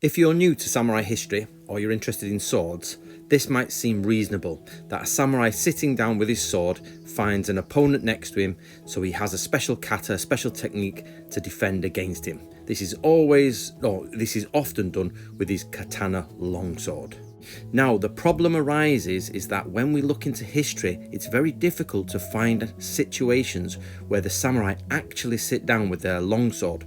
If you're new to samurai history or you're interested in swords, this might seem reasonable, that a samurai sitting down with his sword finds an opponent next to him, so he has a special kata, a special technique to defend against him. This is often done with his katana longsword. Now, the problem arises is that when we look into history, it's very difficult to find situations where the samurai actually sit down with their longsword.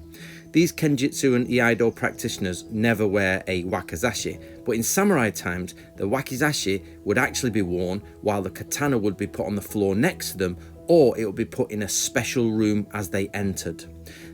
These Kenjutsu and Iaido practitioners never wear a wakizashi, but in samurai times, the wakizashi would actually be worn while the katana would be put on the floor next to them, or it would be put in a special room as they entered.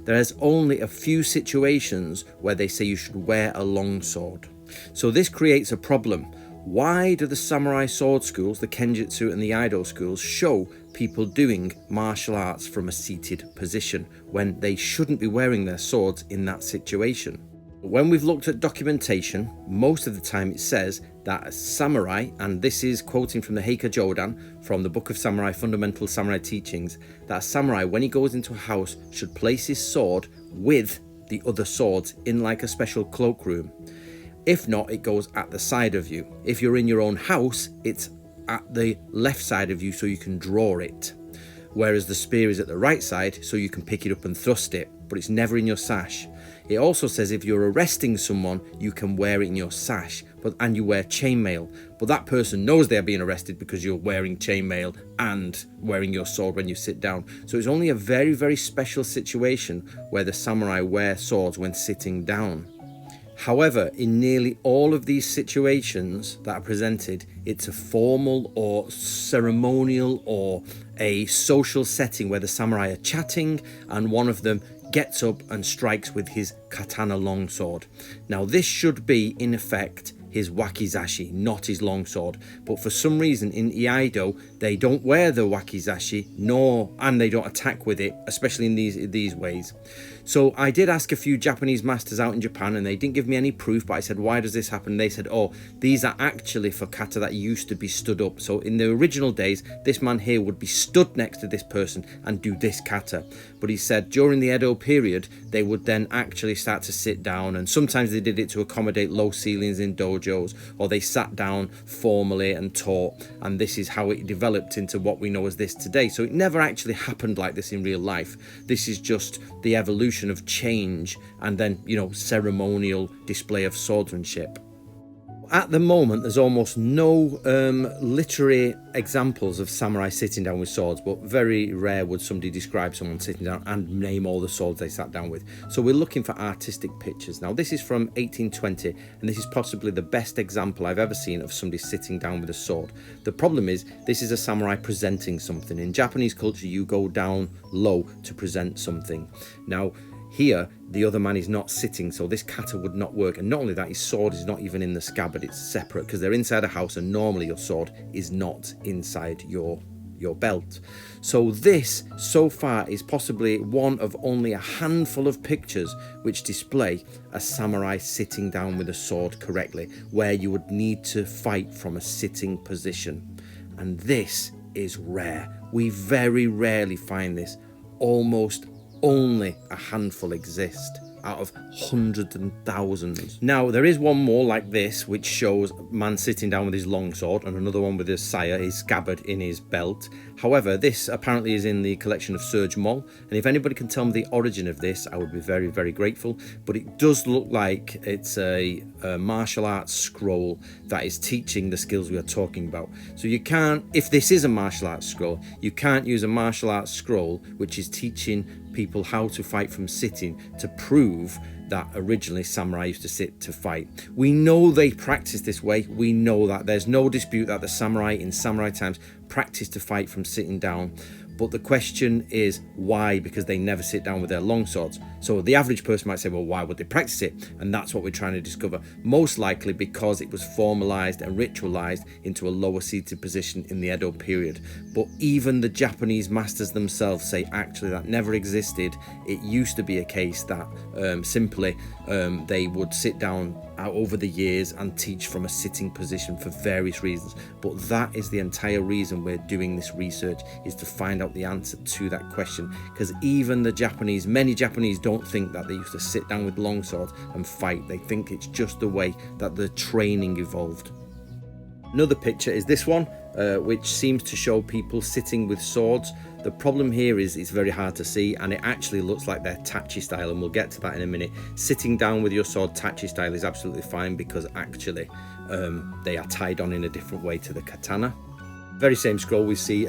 There is only a few situations where they say you should wear a longsword. So this creates a problem. Why do the samurai sword schools, the Kenjutsu and the Iaido schools, show people doing martial arts from a seated position when they shouldn't be wearing their swords in that situation? When we've looked at documentation, most of the time it says that a samurai, and this is quoting from the Heika Jodan from the Book of Samurai, Fundamental Samurai Teachings, that a samurai, when he goes into a house, should place his sword with the other swords in like a special cloakroom. If not, it goes at the side of you. If you're in your own house, it's at the left side of you so you can draw it. Whereas the spear is at the right side so you can pick it up and thrust it, but it's never in your sash. It also says if you're arresting someone, you can wear it in your sash, and you wear chainmail. But that person knows they're being arrested because you're wearing chainmail and wearing your sword when you sit down. So it's only a very, very special situation where the samurai wear swords when sitting down. However, in nearly all of these situations that are presented, it's a formal or ceremonial or a social setting where the samurai are chatting and one of them gets up and strikes with his katana longsword. Now, this should be, in effect, his wakizashi, not his longsword. But for some reason in Iaido, they don't wear the wakizashi, and they don't attack with it, especially in these ways. So I did ask a few Japanese masters out in Japan and they didn't give me any proof, but I said, why does this happen? And they said, oh, these are actually for kata that used to be stood up. So in the original days, this man here would be stood next to this person and do this kata. But he said during the Edo period, they would then actually start to sit down, and sometimes they did it to accommodate low ceilings in dojos, or they sat down formally and taught, and this is how it developed into what we know as this today. So it never actually happened like this in real life. This is just the evolution of change and then, ceremonial display of swordsmanship. At the moment, there's almost no literary examples of samurai sitting down with swords, but very rare would somebody describe someone sitting down and name all the swords they sat down with. So we're looking for artistic pictures. Now, this is from 1820, and this is possibly the best example I've ever seen of somebody sitting down with a sword. The problem is, this is a samurai presenting something. In Japanese culture, you go down low to present something. Now, here, the other man is not sitting, so this kata would not work. And not only that, his sword is not even in the scabbard, it's separate, because they're inside a house and normally your sword is not inside your belt. So this, so far, is possibly one of only a handful of pictures which display a samurai sitting down with a sword correctly, where you would need to fight from a sitting position. And this is rare. We very rarely find this. Almost only a handful exist out of hundreds and thousands. Now, there is one more like this, which shows a man sitting down with his longsword and another one with his saya, his scabbard in his belt. However, this apparently is in the collection of Serge Moll, and if anybody can tell me the origin of this, I would be very, very grateful. But it does look like it's a martial arts scroll that is teaching the skills we are talking about. So you can't, if this is a martial arts scroll, you can't use a martial arts scroll which is teaching people how to fight from sitting to prove that originally samurai used to sit to fight. We know they practice this way. We know that. There's no dispute that the samurai in samurai times practiced to fight from sitting down. But the question is why? Because they never sit down with their longswords. So the average person might say, well, why would they practice it? And that's what we're trying to discover. Most likely because it was formalized and ritualized into a lower seated position in the Edo period. But even the Japanese masters themselves say actually that never existed. It used to be a case that simply they would sit down over the years and teach from a sitting position for various reasons. But that is the entire reason we're doing this research, is to find out the answer to that question. Because even many Japanese don't think that they used to sit down with long swords and fight. They think it's just the way that the training evolved. Another picture is this one, which seems to show people sitting with swords. The problem here is it's very hard to see, and it actually looks like they're tachi style, and we'll get to that in a minute. Sitting down with your sword tachi style is absolutely fine, because actually they are tied on in a different way to the katana. Very same scroll, we see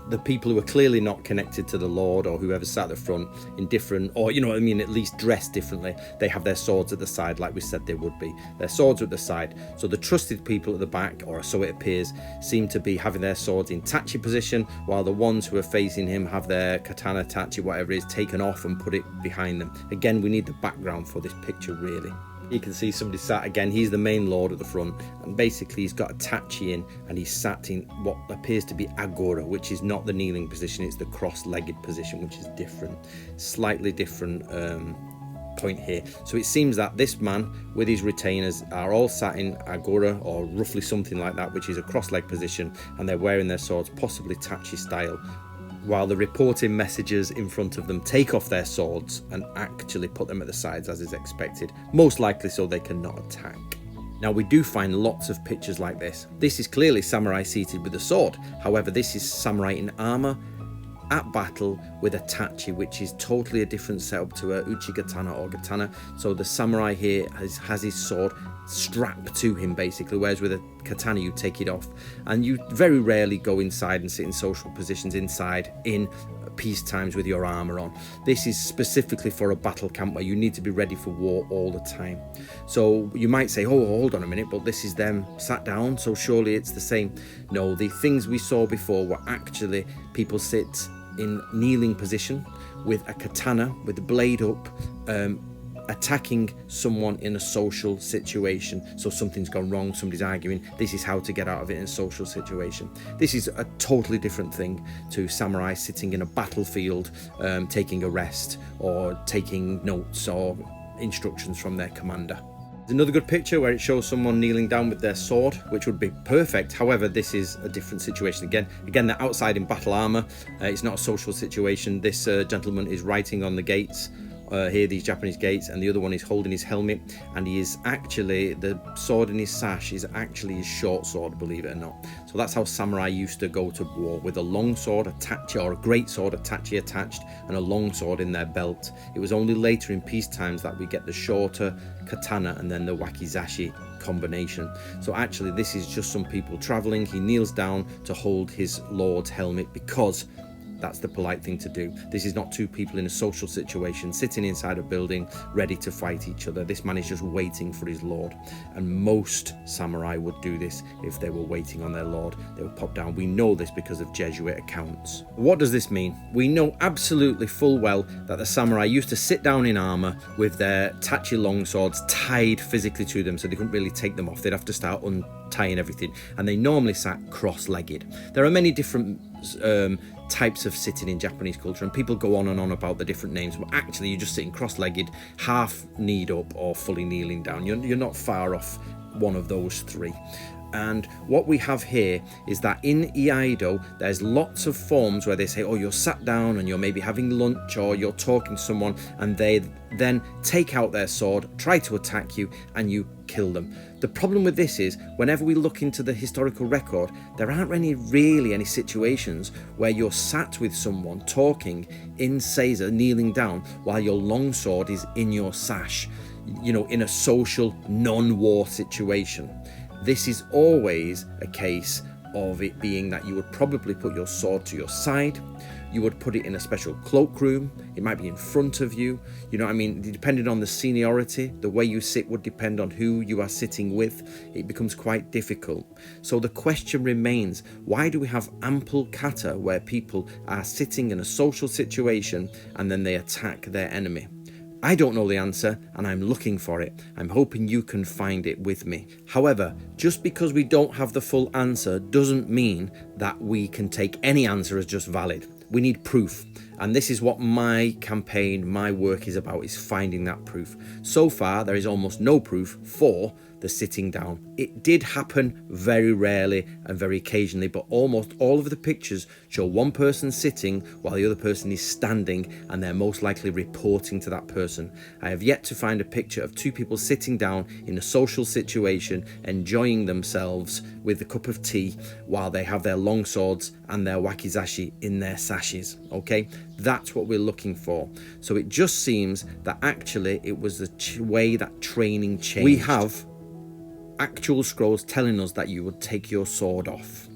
the people who are clearly not connected to the Lord, or whoever sat at the front, in different, or you know what I mean, at least dressed differently. They have their swords at the side, like we said they would be. Their swords are at the side. So the trusted people at the back, or so it appears, seem to be having their swords in tachi position, while the ones who are facing him have their katana, tachi, whatever it is, taken off and put it behind them. Again, we need the background for this picture, really. You can see somebody sat, again, he's the main lord at the front, and basically he's got a tachi in, and he's sat in what appears to be agora, which is not the kneeling position, it's the cross-legged position, which is different, slightly different point here. So it seems that this man with his retainers are all sat in agora, or roughly something like that, which is a cross-leg position, and they're wearing their swords possibly tachi style, while the reporting messengers in front of them take off their swords and actually put them at the sides as is expected, most likely so they cannot attack. Now, we do find lots of pictures like this. This is clearly samurai seated with a sword. However, this is samurai in armor at battle with a tachi, which is totally a different setup to a uchigatana or katana. So the samurai here has his sword strapped to him basically, whereas with a katana you take it off, and you very rarely go inside and sit in social positions inside in peace times with your armor on. This is specifically for a battle camp where you need to be ready for war all the time. So you might say, oh, hold on a minute, but this is them sat down, so surely it's the same. No, the things we saw before were actually people sit in kneeling position with a katana with the blade up, attacking someone in a social situation. So something's gone wrong, somebody's arguing, this is how to get out of it in a social situation. This is a totally different thing to samurai sitting in a battlefield, taking a rest or taking notes or instructions from their commander. There's another good picture where it shows someone kneeling down with their sword, which would be perfect. However, this is a different situation again. They're outside in battle armor. It's not a social situation. This gentleman is writing on the gates here, these Japanese gates, and the other one is holding his helmet, and he is actually, the sword in his sash is actually his short sword, believe it or not. So that's how samurai used to go to war, with a long sword, a tachi, or a great sword, a tachi attached, and a long sword in their belt. It was only later in peace times that we get the shorter katana and then the wakizashi combination. So actually this is just some people traveling. He kneels down to hold his lord's helmet because that's the polite thing to do. This is not two people in a social situation sitting inside a building ready to fight each other. This man is just waiting for his lord, and most samurai would do this if they were waiting on their lord. They would pop down. We know this because of Jesuit accounts. What does this mean? We know absolutely full well that the samurai used to sit down in armor with their tachi long swords tied physically to them, so they couldn't really take them off. They'd have to start untying everything, and they normally sat cross-legged. There are many different types of sitting in Japanese culture, and people go on and on about the different names, but actually you're just sitting cross-legged, half kneed up or fully kneeling down. You're not far off one of those three. And what we have here is that in Iaido there's lots of forms where they say, oh, you're sat down and you're maybe having lunch or you're talking to someone, and they then take out their sword, try to attack you, and you kill them. The problem with this is, whenever we look into the historical record, there aren't really any situations where you're sat with someone talking in seiza, kneeling down, while your long sword is in your sash, you know, in a social non-war situation. This is always a case of it being that you would probably put your sword to your side, you would put it in a special cloakroom, it might be in front of you, you know what I mean, depending on the seniority, the way you sit would depend on who you are sitting with. It becomes quite difficult. So the question remains, why do we have ample kata where people are sitting in a social situation and then they attack their enemy? I don't know the answer, and I'm looking for it. I'm hoping you can find it with me. However, just because we don't have the full answer doesn't mean that we can take any answer as just valid. We need proof. And this is what my campaign, my work is about, is finding that proof. So far, there is almost no proof for the sitting down. It did happen very rarely and very occasionally, but almost all of the pictures show one person sitting while the other person is standing, and they're most likely reporting to that person. I have yet to find a picture of two people sitting down in a social situation, enjoying themselves with a cup of tea while they have their long swords and their wakizashi in their sashes. Okay, that's what we're looking for. So it just seems that actually it was the way that training changed. We have actual scrolls telling us that you would take your sword off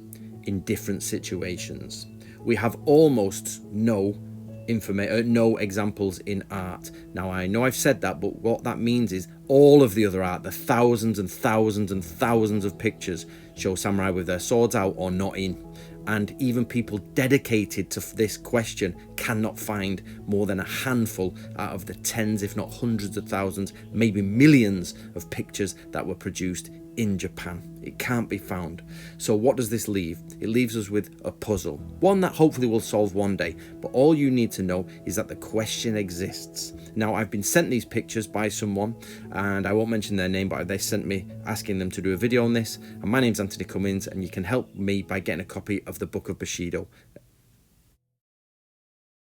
in different situations. We have almost no examples in art. Now, I know I've said that, but what that means is all of the other art, the thousands and thousands and thousands of pictures, show samurai with their swords out or not in. And even people dedicated to this question cannot find more than a handful out of the tens, if not hundreds of thousands, maybe millions of pictures that were produced in Japan. It can't be found. So what does this leave? It leaves us with a puzzle, one that hopefully we'll solve one day, but all you need to know is that the question exists. Now, I've been sent these pictures by someone, and I won't mention their name, but they sent me asking them to do a video on this. And my name's Antony Cummins, and you can help me by getting a copy of the Book of Bushido.